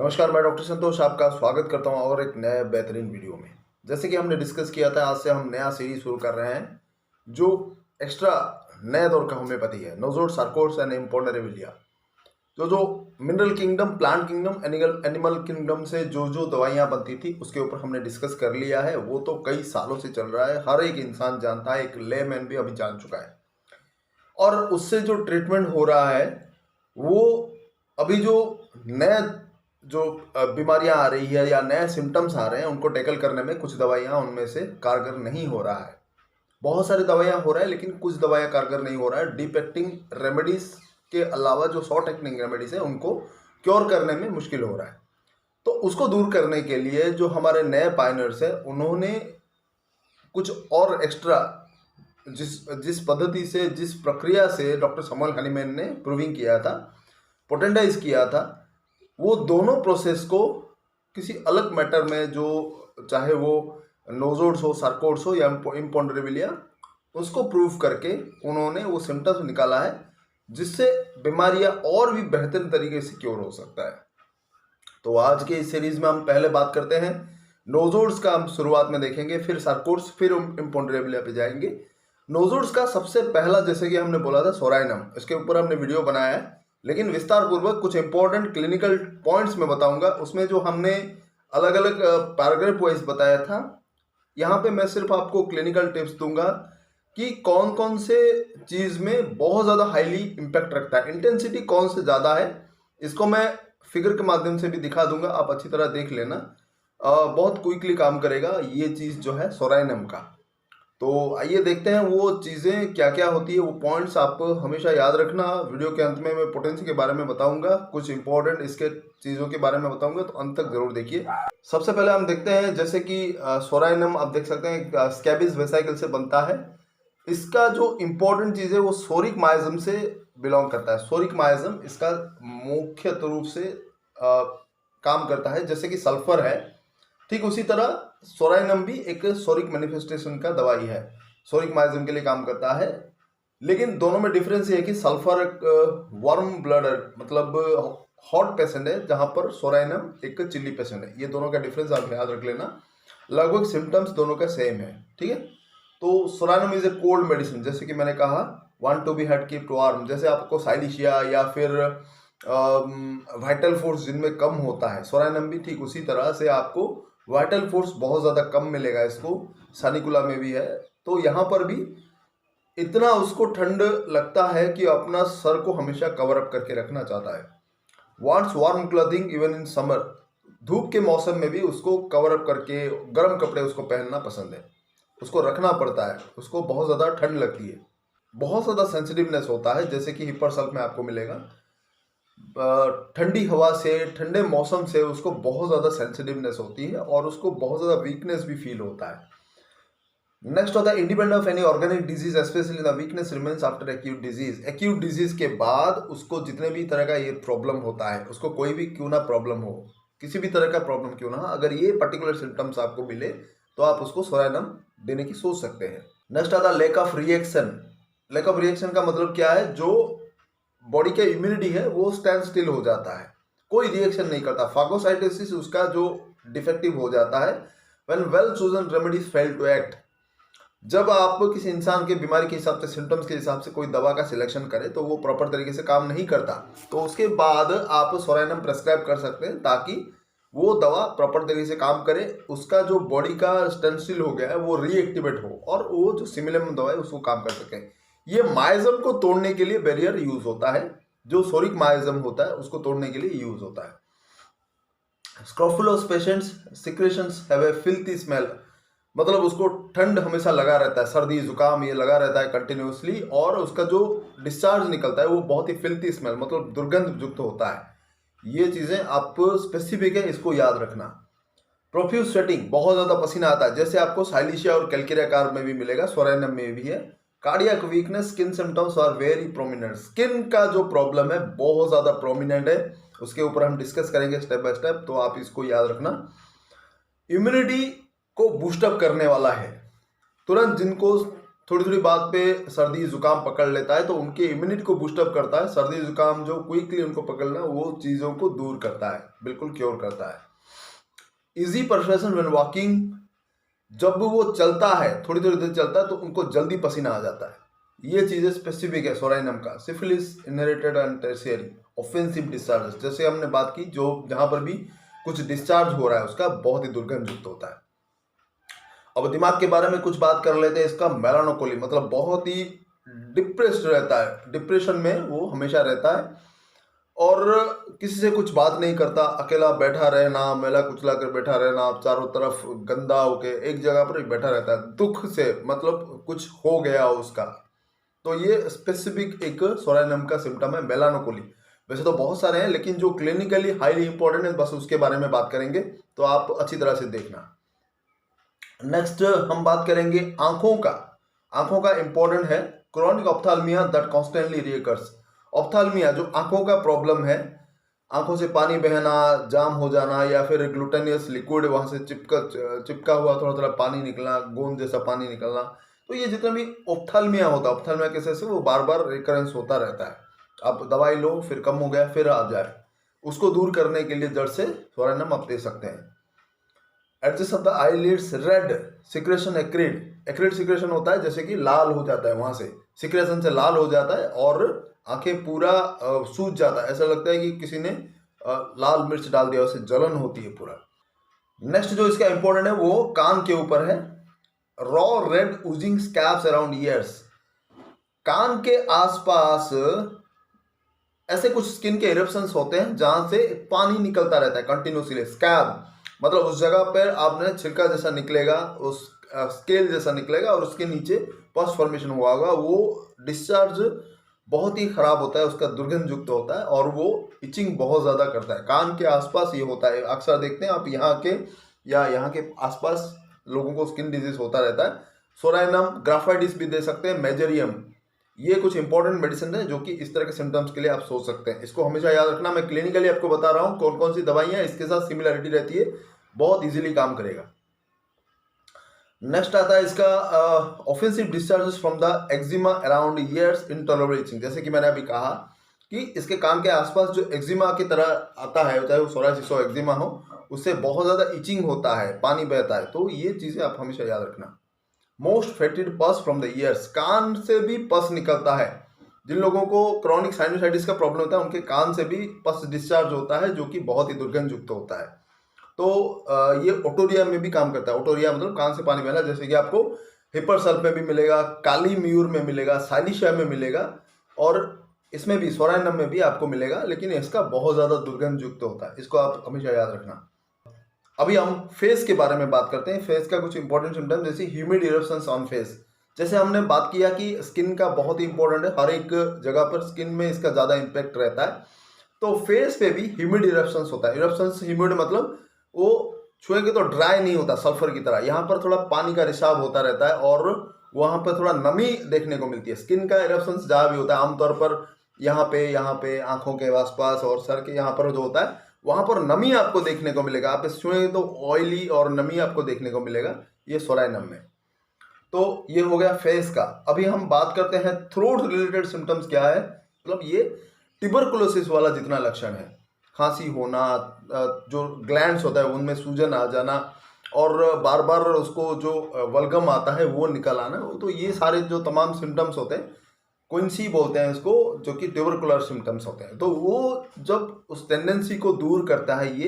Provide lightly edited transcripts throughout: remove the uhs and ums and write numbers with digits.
नमस्कार, मैं डॉक्टर संतोष आपका स्वागत करता हूं और एक नए बेहतरीन वीडियो में। जैसे कि हमने डिस्कस किया था, आज से हम नया सीरीज शुरू कर रहे हैं जो एक्स्ट्रा नए दौर का होम्योपैथी है। नोज़ोड, सार्कोट्स एंड इम्पोनेरेबिलिया। जो mineral kingdom, plant kingdom, animal kingdom से जो दवाइयाँ बनती थी उसके ऊपर हमने डिस्कस कर लिया है। वो तो कई सालों से चल रहा है, हर एक इंसान जानता है, एक लेमैन भी अभी जान चुका है। और उससे जो ट्रीटमेंट हो रहा है वो अभी जो नए जो बीमारियां आ रही है या नए सिम्टम्स आ रहे हैं उनको टैकल करने में कुछ दवाइयां उनमें से कारगर नहीं हो रहा है। बहुत सारी दवाइयां हो रहा है लेकिन कुछ दवाइयां कारगर नहीं हो रहा है। डीप एक्टिंग रेमेडीज के अलावा जो शॉर्ट एक्टिंग रेमेडीज है उनको क्योर करने में मुश्किल हो रहा है। तो उसको दूर करने के लिए जो हमारे नए पायनियर्स हैं उन्होंने कुछ और एक्स्ट्रा जिस पद्धति से, जिस प्रक्रिया से डॉक्टर सैमुअल हनीमैन ने प्रूविंग किया था, पोटेंडाइज किया था, वो दोनों प्रोसेस को किसी अलग मैटर में, जो चाहे वो नोज़ोड्स हो, सार्कोट्स हो या इम्पोनेरेबिलिया, उसको प्रूव करके उन्होंने वो सिम्टम्स निकाला है जिससे बीमारियां और भी बेहतर तरीके से क्योर हो सकता है। तो आज के इस सीरीज में हम पहले बात करते हैं नोज़ोड्स का। हम शुरुआत में देखेंगे, फिर सार्कोट्स, फिर इम्पोनेरेबिलिया पे जाएंगे। नोज़ोड्स का सबसे पहला, जैसे कि हमने बोला था, सोराइनम, इसके ऊपर हमने वीडियो बनाया है, लेकिन विस्तार पूर्वक कुछ इंपॉर्टेंट क्लिनिकल पॉइंट्स में बताऊंगा। उसमें जो हमने अलग अलग पैराग्राफ वाइज बताया था, यहाँ पे मैं सिर्फ आपको क्लिनिकल टिप्स दूंगा कि कौन कौन से चीज़ में बहुत ज़्यादा हाईली इम्पैक्ट रखता है, इंटेंसिटी कौन से ज़्यादा है, इसको मैं फिगर के माध्यम से भी दिखा दूंगा, आप अच्छी तरह देख लेना। बहुत क्विकली काम करेगा ये चीज़ जो है सोराइनम का। तो आइए देखते हैं वो चीज़ें क्या क्या होती है, वो पॉइंट्स आप हमेशा याद रखना। वीडियो के अंत में मैं पोटेंसी के बारे में बताऊंगा, कुछ इंपॉर्टेंट इसके चीज़ों के बारे में बताऊंगा, तो अंत तक जरूर देखिए। सबसे पहले हम देखते हैं, जैसे कि सोराइनम आप देख सकते हैं स्कैबिस वेसाइकल से बनता है। इसका जो इम्पोर्टेंट चीज़ है वो सोरिक माइजम से बिलोंग करता है। सोरिक माइजम इसका मुख्य रूप से काम करता है। जैसे कि सल्फर है, ठीक उसी तरह सोराइनम भी एक सोरिक मैनिफेस्टेशन का दवाई है, सोरिक माइजम के लिए काम करता है। लेकिन दोनों में डिफरेंस ये है कि सल्फर एक वार्म ब्लडर, मतलब हॉट पेशेंट है, जहां पर सोराइनम एक चिल्ली पेशेंट है। ये दोनों का डिफरेंस आप याद रख लेना। लगभग सिम्टम्स दोनों का सेम है, ठीक है। तो psorinum is a cold medicine, जैसे कि मैंने कहा, want to be head keep to warm. जैसे आपको साइलिशिया या फिर वाइटल फोर्स जिनमें कम होता है, सोराइनम भी ठीक उसी तरह से आपको वाइटल फोर्स बहुत ज़्यादा कम मिलेगा। इसको सानिकुला में भी है। तो यहाँ पर भी इतना उसको ठंड लगता है कि अपना सर को हमेशा कवर अप करके रखना चाहता है। Wants warm clothing even in summer. धूप के मौसम में भी उसको कवर अप करके गर्म कपड़े उसको पहनना पसंद है, उसको रखना पड़ता है, उसको बहुत ज़्यादा ठंड लगती है, बहुत ज़्यादा सेंसिटिवनेस होता है, जैसे कि हिपर सल्फ में आपको मिलेगा। ठंडी हवा से, ठंडे मौसम से उसको बहुत ज़्यादा सेंसिटिवनेस होती है और उसको बहुत ज़्यादा वीकनेस भी फील होता है। नेक्स्ट होता है independent of any organic disease, specially the weakness remains after acute disease. Acute disease के बाद उसको जितने भी तरह का ये प्रॉब्लम होता है, उसको कोई भी क्यों ना प्रॉब्लम हो, किसी भी तरह का प्रॉब्लम क्यों ना, अगर ये पर्टिकुलर सिम्टम्स आपको मिले तो आप उसको सोराइनम देने की सोच सकते हैं। नेक्स्ट आता है lack of reaction. Lack of reaction का मतलब क्या है? जो बॉडी का इम्यूनिटी है वो स्टैंड स्टिल हो जाता है, कोई रिएक्शन नहीं करता। फागोसाइटोसिस उसका जो डिफेक्टिव हो जाता है। When well chosen remedies fail to act. जब आप किसी इंसान के बीमारी के हिसाब से, सिम्टम्स के हिसाब से कोई दवा का सिलेक्शन करें तो वो प्रॉपर तरीके से काम नहीं करता, तो उसके बाद आप सोराइनम प्रेस्क्राइब कर सकते हैं ताकि वो दवा प्रॉपर तरीके से काम करे, उसका जो बॉडी का स्टैंड स्टिल हो गया है वो रीएक्टिवेट हो और वो जो सिमिलम दवा है उसको काम कर सके। ये माइजम को तोड़ने के लिए बैरियर यूज होता है, जो सोरिक माइजम होता है उसको तोड़ने के लिए यूज होता है। Scrofulous patients secretions have a filthy smell, मतलब उसको ठंड हमेशा लगा रहता है, सर्दी जुकाम ये लगा रहता है कंटिन्यूसली, और उसका जो डिस्चार्ज निकलता है वो बहुत ही फिल्थी स्मेल, मतलब दुर्गंध युक्त होता है। ये चीजें आप स्पेसिफिक है, इसको याद रखना। प्रोफ्यूज स्वेटिंग, बहुत ज्यादा पसीना आता है, जैसे आपको साइलिशिया और कैल्केरिया कार में भी मिलेगा, सोराइनम में भी है। Cardiac weakness, skin symptoms are very prominent. Skin का जो प्रॉब्लम है बहुत ज्यादा प्रोमिनेंट है, उसके ऊपर हम डिस्कस करेंगे स्टेप बाय स्टेप, तो आप इसको याद रखना। इम्यूनिटी को बूस्टअप करने वाला है, तुरंत जिनको थोड़ी थोड़ी बात पे सर्दी जुकाम पकड़ लेता है, तो उनके इम्यूनिटी को बूस्टअप करता है। सर्दी जुकाम जो क्विकली उनको पकड़ना वो चीज़ों को दूर करता है, बिल्कुल क्योर करता है। इजी परसेशन व्हेन वॉकिंग, जब वो चलता है थोड़ी थोड़ी देर चलता है तो उनको जल्दी पसीना आ जाता है। ये चीज़ें स्पेसिफिक है सोराइनम का। Syphilis inherited and tertiary offensive discharges, जैसे हमने बात की, जो जहाँ पर भी कुछ डिस्चार्ज हो रहा है उसका बहुत ही दुर्गंध युक्त होता है। अब दिमाग के बारे में कुछ बात कर लेते हैं। इसका मेलानोकोली मतलब बहुत ही डिप्रेस्ड रहता है, डिप्रेशन में वो हमेशा रहता है और किसी से कुछ बात नहीं करता, अकेला बैठा रहना, मेला कुचला कर बैठा रहना, चारों तरफ गंदा होके एक जगह पर ही बैठा रहता है, दुख से, मतलब कुछ हो गया हो उसका। तो ये स्पेसिफिक एक सोराइनम का सिम्टम है, मेलानोकोली। वैसे तो बहुत सारे हैं, लेकिन जो क्लिनिकली हाईली इंपॉर्टेंट है बस उसके बारे में बात करेंगे, तो आप अच्छी तरह से देखना। नेक्स्ट हम बात करेंगे आंखों का। आंखों का इंपॉर्टेंट है क्रोनिक ऑप्थाल्मिया दैट कॉन्स्टेंटली रिकर्स। ऑप्थाल्मिया जो आंखों का प्रॉब्लम है, आंखों से पानी बहना, जाम हो जाना, या फिर ग्लूटेनियस लिक्विड वहां से चिपका हुआ थोड़ा थोड़ा पानी निकलना, गोंद जैसा पानी निकलना, तो ये जितना भी ऑप्थाल्मिया होता है, ऑप्थाल्मिया केसेस से वो बार बार रिकरेंस होता रहता है। आप दवाई लो, फिर कम हो गया, फिर आ जाए, उसको दूर करने के लिए जड़ से सोराइनम आप दे सकते हैं। Adjust of the eyelids red secretion acrid. Acrid secretion होता है जैसे कि लाल हो जाता है, वहां से सिक्रेशन से लाल हो जाता है और आंखें पूरा सूज जाता है, ऐसा लगता है कि किसी ने लाल मिर्च डाल दिया, उससे जलन होती है पूरा। नेक्स्ट जो इसका इंपॉर्टेंट है वो कान के ऊपर है। Raw red oozing scabs around ears. कान के आसपास ऐसे कुछ स्किन के इरप्शंस होते हैं जहां से पानी निकलता रहता है कंटिन्यूसली। स्कैब मतलब उस जगह पर आपने छिलका जैसा निकलेगा, उस स्केल जैसा निकलेगा और उसके नीचे पस फॉर्मेशन हुआ होगा। वो डिस्चार्ज बहुत ही खराब होता है, उसका दुर्गंध युक्त होता है और वो इचिंग बहुत ज़्यादा करता है। कान के आसपास ये होता है, अक्सर देखते हैं आप यहाँ के या यहाँ के आसपास लोगों को स्किन डिजीज होता रहता है। सोराइनम, ग्राफाइटिस भी दे सकते हैं, मेजेरियम, ये कुछ इंपॉर्टेंट मेडिसिन है जो कि इस तरह के सिम्टम्स के लिए आप सोच सकते हैं। इसको हमेशा याद रखना, मैं क्लिनिकली आपको बता रहा हूँ कौन कौन सी दवाइयाँ इसके साथ सिमिलरिटी रहती है, बहुत इजीली काम करेगा। नेक्स्ट आता है इसका offensive discharges from the eczema around ears, intolerable itching. जैसे कि मैंने अभी कहा कि इसके कान के आसपास जो एक्जिमा की तरह आता है, चाहे वो सोरायसिस हो, एक्जिमा हो, उससे बहुत ज़्यादा इचिंग होता है, पानी बहता है, तो ये चीज़ें आप हमेशा याद रखना। मोस्ट फेटेड पस फ्रॉम द ईयर्स, कान से भी पस निकलता है। जिन लोगों को क्रॉनिक साइनोसाइटिस का प्रॉब्लम होता है उनके कान से भी पस डिस्चार्ज होता है, जो कि बहुत ही दुर्गंध युक्त होता है। तो ये ओटोरिया में भी काम करता है। ओटोरिया मतलब कान से पानी बहना, जैसे कि आपको हिपर सल्फ में भी मिलेगा, काली म्यूर में मिलेगा, साइलिशिया में मिलेगा और इसमें भी सोराइनम में भी आपको मिलेगा, लेकिन इसका बहुत ज़्यादा दुर्गंध युक्त होता है, इसको आप हमेशा याद रखना। अभी हम फेस के बारे में बात करते हैं। फेस का कुछ इंपॉर्टेंट सिम्टम जैसे ह्यूमिड इरप्शंस ऑन फेस। जैसे हमने बात किया कि स्किन का बहुत ही इंपॉर्टेंट है, हर एक जगह पर स्किन में इसका ज़्यादा इम्पैक्ट रहता है, तो फेस पे भी ह्यूमिड इरप्शंस होता है। इरप्शंस ह्यूमिड मतलब वो छुएंगे तो ड्राई नहीं होता, सल्फर की तरह, यहाँ पर थोड़ा पानी का रिसाव होता रहता है और वहाँ पर थोड़ा नमी देखने को मिलती है। स्किन का इरप्शंस जहाँ भी होता है आमतौर पर यहाँ पे आंखों के आसपास और सर के यहाँ पर जो होता है वहाँ पर नमी आपको देखने को मिलेगा। आप छुएंगे तो ऑयली और नमी आपको देखने को मिलेगा, ये सोराइनम में। तो ये हो गया फेस का। अभी हम बात करते हैं थ्रोट रिलेटेड सिम्टम्स क्या है। मतलब ये ट्यूबरकुलोसिस वाला जितना लक्षण है, खांसी होना, जो ग्लैंड्स होता है उनमें सूजन आ जाना और बार बार उसको जो वल्गम आता है वो निकल आना, तो ये सारे जो तमाम सिम्टम्स होते हैं, क्विंसी बोलते हैं इसको, जो कि ट्यूबरकुलर सिम्टम्स होते हैं, तो वो जब उस टेंडेंसी को दूर करता है, ये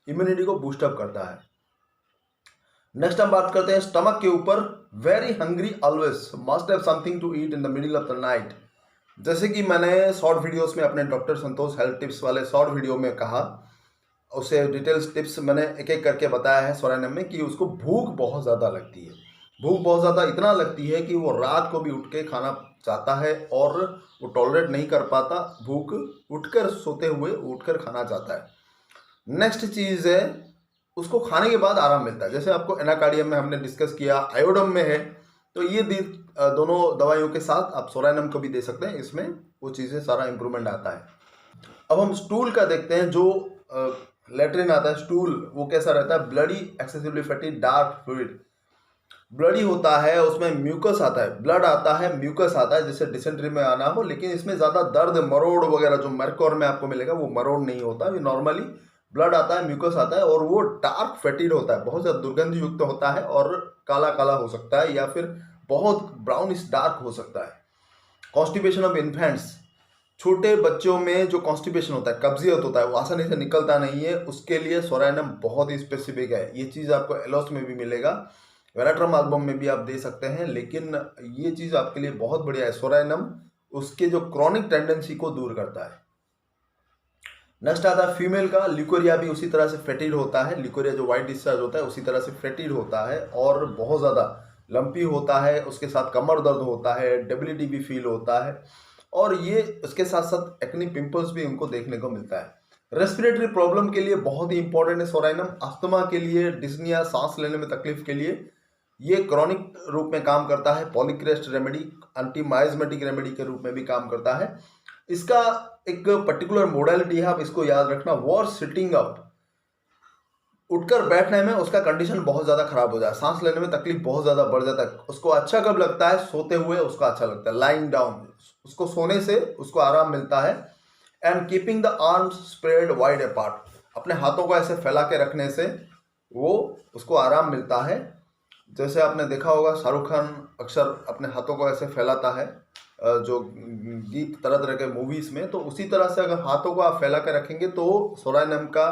इम्यूनिटी को बूस्टअप करता है। नेक्स्ट हम बात करते हैं स्टमक के ऊपर। Very hungry always, must have something to eat in the middle of the night. जैसे कि मैंने शॉर्ट वीडियोस में अपने डॉक्टर संतोष हेल्थ टिप्स वाले शॉर्ट वीडियो में कहा, उसे डिटेल्स टिप्स मैंने एक एक करके बताया है सोराइनम में, कि उसको भूख बहुत ज़्यादा लगती है। भूख बहुत ज़्यादा इतना लगती है कि वो रात को भी उठ के खाना चाहता है और वो टॉलरेट नहीं कर पाता, भूख उठकर सोते हुए उठकर खाना चाहता है। नेक्स्ट चीज़ है उसको खाने के बाद आराम मिलता है। जैसे आपको एनाकार्डियम में हमने डिस्कस किया, आयोडम में है, तो ये दोनों दवाइयों के साथ आप सोराइनम को भी दे सकते हैं, इसमें वो चीज़ें सारा इम्प्रूवमेंट आता है। अब हम स्टूल का देखते हैं। जो लेट्रिन आता है स्टूल, वो कैसा रहता है? Bloody, excessively fatty, dark fluid. Bloody होता है, उसमें म्यूकस आता है, ब्लड आता है, म्यूकस आता है, जैसे डिसेंट्री में आना हो, लेकिन इसमें ज़्यादा दर्द, मरोड़ वगैरह जो मैरकोर में आपको मिलेगा वो मरोड़ नहीं होता। ये नॉर्मली ब्लड आता है, म्यूकस आता है, और वो डार्क फेटिड होता है, बहुत ज़्यादा दुर्गंध युक्त होता है, और काला काला हो सकता है या फिर बहुत ब्राउनिश डार्क हो सकता है। कॉन्स्टिपेशन ऑफ इन्फेंट्स, छोटे बच्चों में जो कॉन्स्टिपेशन होता है, कब्जियत होता है, वो आसानी से निकलता नहीं है, उसके लिए सोरानियम बहुत ही स्पेसिफिक है। ये चीज़ आपको एलोस में भी मिलेगा, वेराट्रम एल्बम में भी आप दे सकते हैं, लेकिन ये चीज़ आपके लिए बहुत बढ़िया है। सोरानियम उसके जो क्रॉनिक टेंडेंसी को दूर करता है। नेक्स्ट आता है फीमेल का, लिकोरिया भी उसी तरह से फेटिड होता है। लिकोरिया जो वाइट डिस्चार्ज होता है उसी तरह से फेटिड होता है और बहुत ज़्यादा लंपी होता है, उसके साथ कमर दर्द होता है, डेबिलिटी भी फील होता है, और ये उसके साथ साथ एक्नी पिंपल्स भी उनको देखने को मिलता है। रेस्पिरेटरी प्रॉब्लम के लिए बहुत ही इंपॉर्टेंट है सोरानियम। अस्थमा के लिए, डिस्निया, सांस लेने में तकलीफ के लिए ये क्रॉनिक रूप में काम करता है। Polycrest remedy, anti miasmatic remedy के रूप में भी काम करता है। इसका एक पर्टिकुलर मोडालिटी है, आप इसको याद रखना, वॉर सिटिंग अप, उठकर बैठने में उसका कंडीशन बहुत ज़्यादा खराब हो जाए, सांस लेने में तकलीफ बहुत ज़्यादा बढ़ जाता है। उसको अच्छा कब लगता है? सोते हुए उसको अच्छा लगता है, लाइंग डाउन, उसको सोने से उसको आराम मिलता है। And keeping the arms spread wide apart, अपने हाथों को ऐसे फैला के रखने से वो उसको आराम मिलता है। जैसे आपने देखा होगा शाहरुख खान अक्सर अपने हाथों को ऐसे फैलाता है जो गीत तरह तरह के मूवीज़ में, तो उसी तरह से अगर हाथों को आप फैला के रखेंगे तो सोरानियम का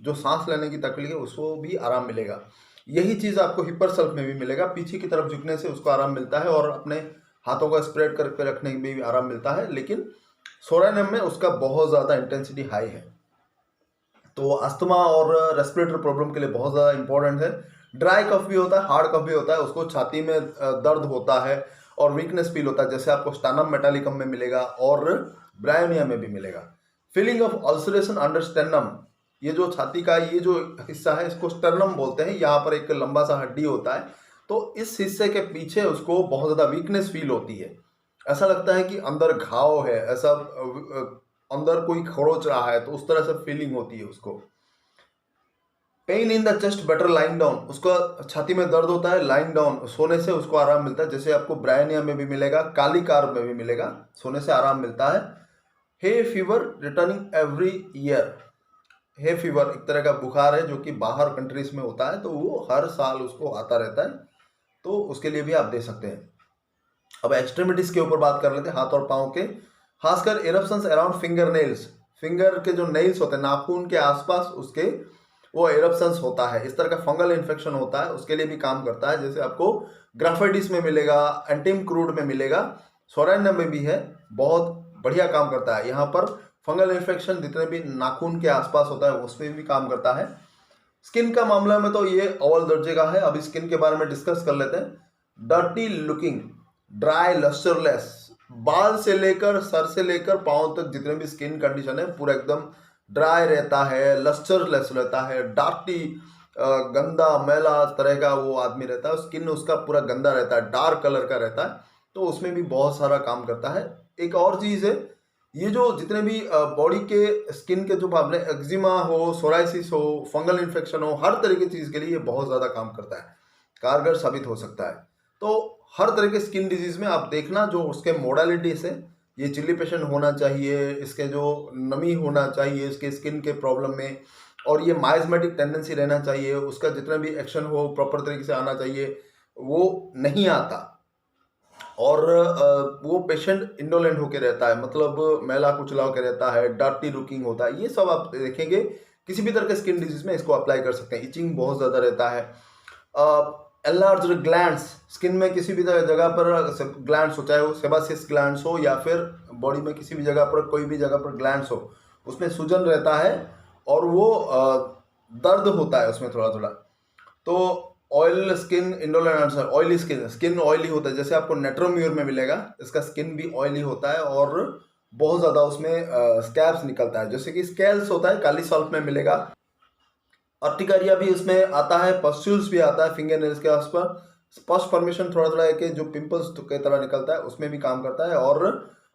जो सांस लेने की तकलीफ है उसको भी आराम मिलेगा। यही चीज़ आपको हिपर सल्फ में भी मिलेगा, पीछे की तरफ झुकने से उसको आराम मिलता है और अपने हाथों का स्प्रेड करके रखने में भी आराम मिलता है, लेकिन सोरानियम में उसका बहुत ज़्यादा इंटेंसिटी हाई है। तो अस्थमा और रेस्पिरेटरी प्रॉब्लम के लिए बहुत ज़्यादा इंपॉर्टेंट है। ड्राई कफ भी होता है, हार्ड कफ भी होता है, उसको छाती में दर्द होता है और वीकनेस फील होता है, जैसे आपको स्टानम मेटालिकम में मिलेगा और ब्रायोनिया में भी मिलेगा। फीलिंग ऑफ अल्सरेशन अंडर स्टेर्नम, ये जो छाती का ये जो हिस्सा है इसको स्टर्नम बोलते हैं। यहाँ पर एक लंबा सा हड्डी होता है, तो इस हिस्से के पीछे उसको बहुत ज़्यादा वीकनेस फील होती है, ऐसा लगता है कि अंदर घाव है, ऐसा अंदर कोई खरोच रहा है, तो उस तरह से फीलिंग होती है उसको। Pain in the chest better lying down, उसका छाती में दर्द होता है, लाइंग डाउन सोने से उसको आराम मिलता है, जैसे आपको ब्रायनिया में भी मिलेगा, काली कार्ब में भी मिलेगा, सोने से आराम मिलता है। Hay fever returning every year, hay fever एक तरह का बुखार है जो कि बाहर कंट्रीज में होता है, तो वो हर साल उसको आता रहता है, तो उसके लिए भी आप दे सकते हैं। अब एक्सट्रीमिटीज के ऊपर बात कर लेते हैं, हाथ और पाँव के, खासकर eruptions around finger nails, finger के जो नेल्स होते हैं नाखून के आसपास, उसके वो इरप्शंस होता है, इस तरह का फंगल इन्फेक्शन होता है, उसके लिए भी काम करता है। जैसे आपको ग्राफाइटिस में मिलेगा, एंटीम क्रूड में मिलेगा, सोरानियम में भी है, बहुत बढ़िया काम करता है। यहाँ पर फंगल इन्फेक्शन जितने भी नाखून के आसपास होता है उसमें भी काम करता है। स्किन का मामला में तो ये अव्वल दर्जे का है। अभी स्किन के बारे में डिस्कस कर लेते हैं। डर्टी लुकिंग, ड्राई, लस्टरलेस, बाल से लेकर सर से लेकर पाँव तक जितने भी स्किन कंडीशन है पूरा एकदम ड्राई रहता है, लस्टरलेस रहता है, डार्टी, गंदा मैला तरह का वो आदमी रहता है, स्किन उसका पूरा गंदा रहता है, डार्क कलर का रहता है, तो उसमें भी बहुत सारा काम करता है। एक और चीज़ है, ये जो जितने भी बॉडी के स्किन के जो मामले, एक्जिमा हो, सोराइसिस हो, फंगल इन्फेक्शन हो, हर तरह की चीज़ के लिए ये बहुत ज़्यादा काम करता है, कारगर साबित हो सकता है। तो हर तरह के स्किन डिजीज़ में आप देखना जो उसके मोडालिटी से, ये चिली पेशेंट होना चाहिए, इसके जो नमी होना चाहिए इसके स्किन के प्रॉब्लम में, और ये माइजमेटिक टेंडेंसी रहना चाहिए, उसका जितना भी एक्शन हो प्रॉपर तरीके से आना चाहिए, वो नहीं आता, और वो पेशेंट इंडोलेंट होकर रहता है, मतलब मैला कुचला होकर रहता है, डर्टी लुकिंग होता है, ये सब आप देखेंगे किसी भी तरह के स्किन डिजीज में इसको अप्लाई कर सकते हैं। इचिंग बहुत ज़्यादा रहता है। एनलार्ज्ड ग्लैंड्स, स्किन में किसी भी जगह पर ग्लैंड्स हो, चाहे वो सेबासियस ग्लैंड्स हो या फिर बॉडी में किसी भी जगह पर, कोई भी जगह पर ग्लैंड्स हो, उसमें सूजन रहता है और वो दर्द होता है उसमें थोड़ा थोड़ा। तो oil skin, indolent answer, oily skin, skin oily होता है, जैसे आपको नेट्रोम्यूर में मिलेगा, इसका स्किन भी ऑयली होता है और बहुत ज़्यादा उसमें स्कैब्स निकलता है, जैसे कि स्केल्स होता है, काली सॉल्फ में मिलेगा। अर्टिकारिया भी उसमें आता है, पस्ट्यूल्स भी आता है फिंगर नेल्स के आसपास, स्पष्ट फॉर्मेशन थोड़ा थोड़ा है जो पिंपल्स की तरह निकलता है, उसमें भी काम करता है, और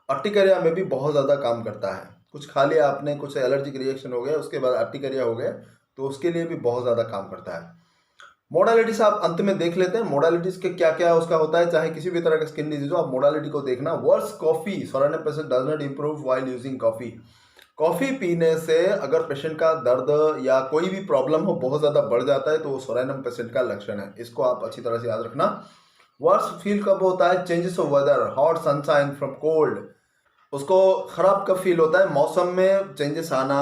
अर्टिकारिया में भी बहुत ज़्यादा काम करता है। कुछ खा लिया आपने, कुछ एलर्जिक रिएक्शन हो गया, उसके बाद अर्टिकारिया हो गया, तो उसके लिए भी बहुत ज़्यादा काम करता है। मोडालिटीज आप अंत में देख लेते हैं, मोडालिटीज के क्या क्या उसका होता है, चाहे किसी भी तरह का स्किन डिजीज हो, आप मोडालिटी को देखना। Worse coffee, 94% does not improve while using coffee. Coffee पीने से अगर पेशेंट का दर्द या कोई भी प्रॉब्लम हो बहुत ज़्यादा बढ़ जाता है तो वो 94% का लक्षण है, इसको आप अच्छी तरह से याद रखना। वर्स फील कब होता है, changes of weather, hot sunshine from cold, उसको खराब कब फील होता है, मौसम में चेंजेस आना,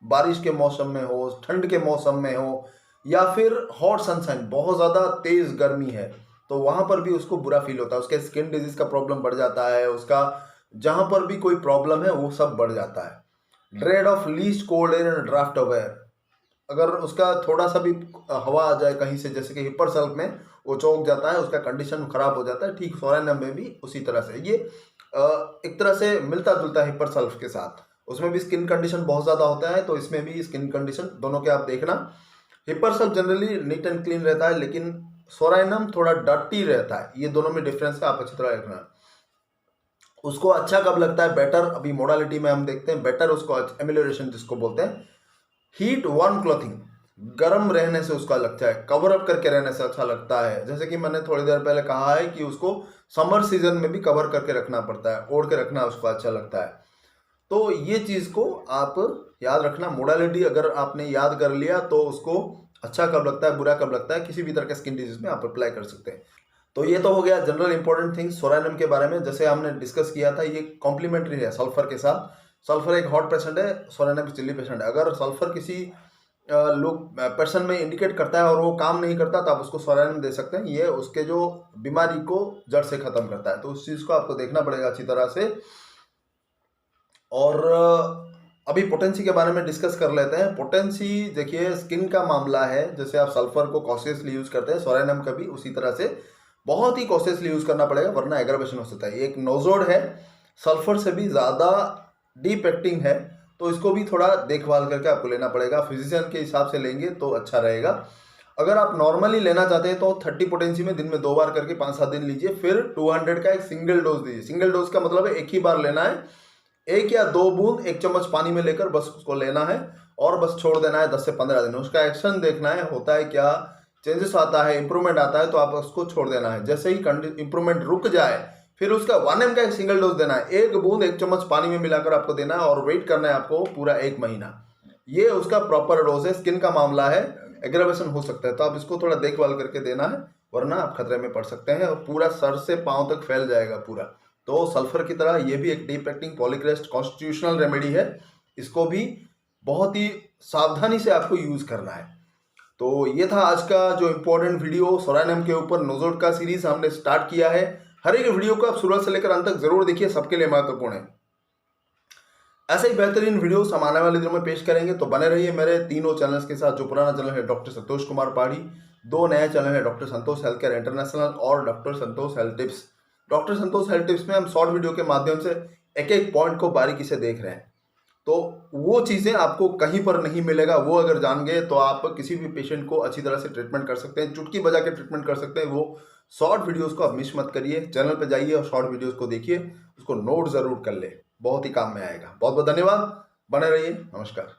बारिश के मौसम में हो, ठंड के मौसम में हो, या फिर हॉट सनशाइन, बहुत ज़्यादा तेज़ गर्मी है तो वहाँ पर भी उसको बुरा फील होता है, उसके स्किन डिजीज का प्रॉब्लम बढ़ जाता है, उसका जहाँ पर भी कोई प्रॉब्लम है वो सब बढ़ जाता है। Dread of least cold air and draft aware, अगर उसका थोड़ा सा भी हवा आ जाए कहीं से, जैसे कि हिपर सेल्फ में वो चौंक जाता है, उसका कंडीशन खराब हो जाता है, ठीक सोरेनम में भी उसी तरह से ये एक तरह से मिलता जुलता है हिपर सेल्फ के साथ, उसमें भी स्किन कंडीशन बहुत ज़्यादा होता है तो इसमें भी स्किन कंडीशन दोनों के आप देखना। Hepar self generally neat and clean रहता है लेकिन सोरेनम थोड़ा डर्टी रहता है, ये दोनों में डिफरेंस है, आप अच्छी तरह देखना। उसको अच्छा कब लगता है, बेटर, अभी मोडालिटी में हम देखते हैं बेटर, उसको एमिलोरेशन जिसको बोलते हैं। हीट वार्म क्लॉथिंग, गर्म रहने से उसका लगता है, कवर अप करके रहने से अच्छा लगता है, जैसे कि मैंने थोड़ी देर पहले कहा है कि उसको समर सीजन में भी कवर करके रखना पड़ता है, ओढ़ के रखना उसको अच्छा लगता है। तो ये चीज़ को आप याद रखना, मोडालिटी अगर आपने याद कर लिया तो उसको अच्छा कब लगता है, बुरा कब लगता है, किसी भी तरह के स्किन डिजीज में आप अप्लाई कर सकते हैं। तो ये तो हो गया जनरल इंपॉर्टेंट थिंग्स सोरेनम के बारे में, जैसे हमने डिस्कस किया था ये कॉम्प्लीमेंट्री है सल्फर के साथ। सल्फर एक हॉट पेशेंट है, सोरेनम चिल्ली पेशेंट है। अगर सल्फर किसी लोग पर्सन में इंडिकेट करता है और वो काम नहीं करता तो आप उसको सोरेनम दे सकते हैं, ये उसके जो बीमारी को जड़ से खत्म करता है, तो उस चीज़ को आपको देखना पड़ेगा अच्छी तरह से। और अभी पोटेंसी के बारे में डिस्कस कर लेते हैं। पोटेंसी देखिए स्किन का मामला है, जैसे आप सल्फर को कॉशियसली यूज करते हैं, सोरेनम का भी उसी तरह से बहुत ही कॉशियसली यूज करना पड़ेगा वरना एग्रावेशन हो सकता है। एक नोजोड है, सल्फर से भी ज़्यादा डीप एक्टिंग है, तो इसको भी थोड़ा देखभाल करके आपको लेना पड़ेगा, फिजिशियन के हिसाब से लेंगे तो अच्छा रहेगा। अगर आप नॉर्मली लेना चाहते हैं तो 30 पोटेंसी में दिन में 2 बार करके 5-7 दिन लीजिए, फिर 200 का एक सिंगल डोज दीजिए। सिंगल डोज का मतलब है एक ही बार लेना है, 1 या 2 बूंद 1 चम्मच पानी में लेकर बस उसको लेना है और बस छोड़ देना है 10 से 15 दिन। उसका एक्शन देखना है, होता है क्या, चेंजेस आता है, इंप्रूवमेंट आता है तो आप उसको छोड़ देना है। जैसे ही इंप्रूवमेंट रुक जाए फिर उसका 1 ml का एक सिंगल डोज देना है, 1 बूंद 1 चम्मच पानी में मिलाकर आपको देना है और वेट करना है आपको पूरा 1 महीना। ये उसका प्रॉपर डोज है। स्किन का मामला है, एग्रावेशन हो सकता है तो आप इसको थोड़ा देखभाल करके देना है वरना आप खतरे में पड़ सकते हैं और पूरा सर से पांव तक फैल जाएगा पूरा। तो सल्फर की तरह ये भी एक deep acting polycrest constitutional remedy है, इसको भी बहुत ही सावधानी से आपको यूज करना है। तो ये था आज का जो इम्पोर्टेंट वीडियो, सोरेनम के ऊपर नोजोड का सीरीज हमने स्टार्ट किया है। हर एक वीडियो को आप शुरुआत से लेकर अंत तक जरूर देखिए, सबके लिए महत्वपूर्ण है। ऐसे ही बेहतरीन वीडियोस हम आने वाले दिनों में पेश करेंगे, तो बने रहिए मेरे तीनों चैनल्स के साथ। जो पुराना चैनल है डॉक्टर संतोष कुमार पाढ़ी, 2 नए चैनल है doctor Santosh health care international और doctor Santosh health tips. Doctor Santosh health tips में हम शॉर्ट वीडियो के माध्यम से एक एक पॉइंट को बारीकी से देख रहे हैं, तो वो चीज़ें आपको कहीं पर नहीं मिलेगा। वो अगर जान गए तो आप किसी भी पेशेंट को अच्छी तरह से ट्रीटमेंट कर सकते हैं, चुटकी बजा के ट्रीटमेंट कर सकते हैं। वो शॉर्ट वीडियोस को आप मिस मत करिए, चैनल पे जाइए और शॉर्ट वीडियोस को देखिए, उसको नोट जरूर कर ले, बहुत ही काम में आएगा। बहुत बहुत धन्यवाद, बने रहिए, नमस्कार।